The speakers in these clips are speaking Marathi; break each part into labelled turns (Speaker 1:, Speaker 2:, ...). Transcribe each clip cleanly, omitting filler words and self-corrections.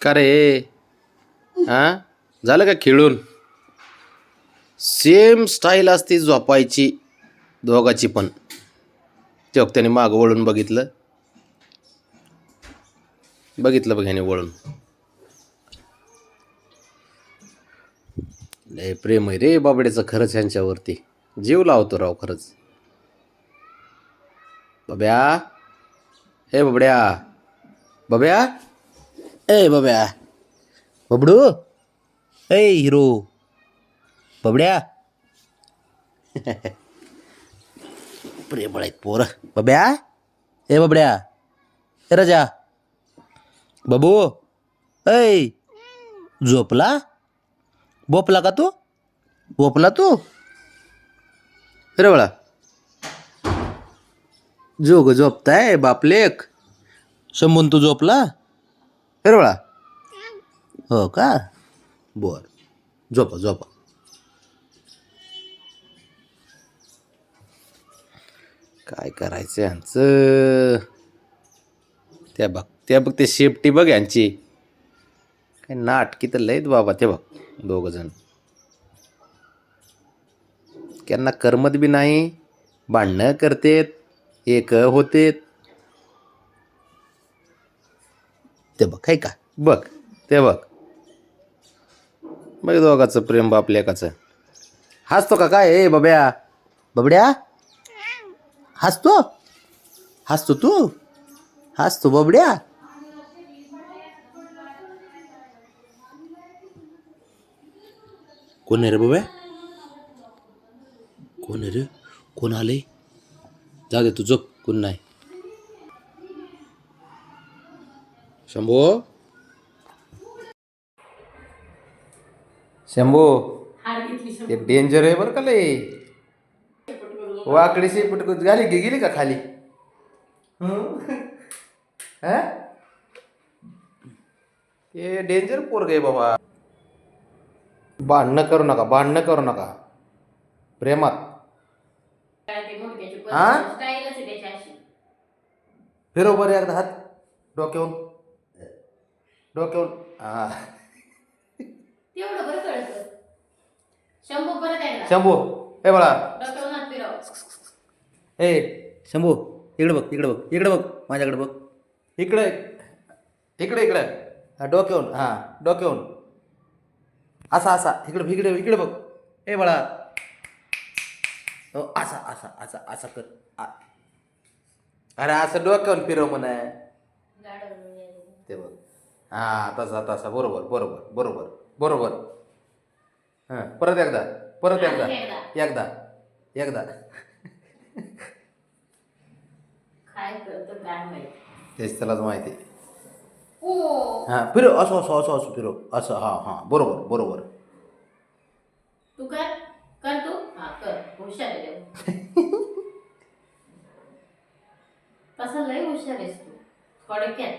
Speaker 1: का रे? हा, झालं का खेळून? सेम स्टाईल असते झोपायची दोघाची पण. ते त्याने मागं वळून बघितलं बघ ह्याने वळून. लय प्रेम आहे रे बाबड्याचं खरंच ह्यांच्यावरती. जीव लावतो राव खरंच. बब्या, ए बबड्या, बब्या, ए बब्या, बबडू, ए हिरो, बबड्या. प्रेमळ आहेत पोर. बब्या, ए बबड्या, ए राजा, बबू, ऐ झोपला? बोपला का तू? बोपला तू? अरे बाळा, जोग झोपताय बापलेक. शंभून तू झोपला? अरे बाळा, हो का? बर, झोपा झोपा. काय करायचं यांचं? त्या बघ ते शेपटी बघ यांची. काय नाटकी तर लयत बाबा. ते बघ दोघ जण. त्यांना करमत बी नाही, भांडणं करतेत, एक होतेत. ते बघ आहे का? बघ ते बघ. बघ दोघाचं प्रेम बाप लेकाचं. हसतो का काय? ए बब्या, बबड्या, हसतो? हसतो तू? हसतो बबड्या? कोण आहे रे बब्या? कोण आहे रे? कोण आले? जा दे तू झोप. कोण नाही. शंभू, शंभू, ते डेंजर आहे बरं का लय. वाकडी शेपट गेली का खाली? ते डेंजर पोरग आहे बाबा. भांडणं करू नका, भांडणं करू नका प्रेमात. हा, फिरव बरं एकदा हात डोक्यावरून. डोक्यावरून हा. शंभू, हे बाळा, ए शंभू, इकडे बघ, इकडे बघ, इकडे बघ, माझ्याकडे बघ. इकडे इकडे इकडे. हा डोक्यावरून, हा डोक्यावरून. असा असा इकडे इकडे इकडे बघ. ए बाळा, हो असा असा असा असा कर. अरे असं डोक्यावरून फिरव म्हणा. ते बघ, हा तसा तसा. बरोबर बरोबर बरोबर बरोबर. हां परत एकदा, परत एकदा, एकदा एकदा. तेच त्यालाच माहिती. हां फिरव असं असं असं असं फिरव असं. हां हां बरोबर बरोबर.
Speaker 2: तू कर, कर तू. हा कर, हुशार आहे. कसं लय हुशार आहेस तू, थोडक्यात.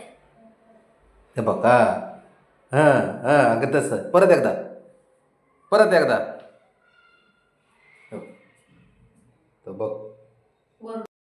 Speaker 1: ते बघ. हां हां हां अगं तसं. परत एकदा, परत एकदा. तो बघ.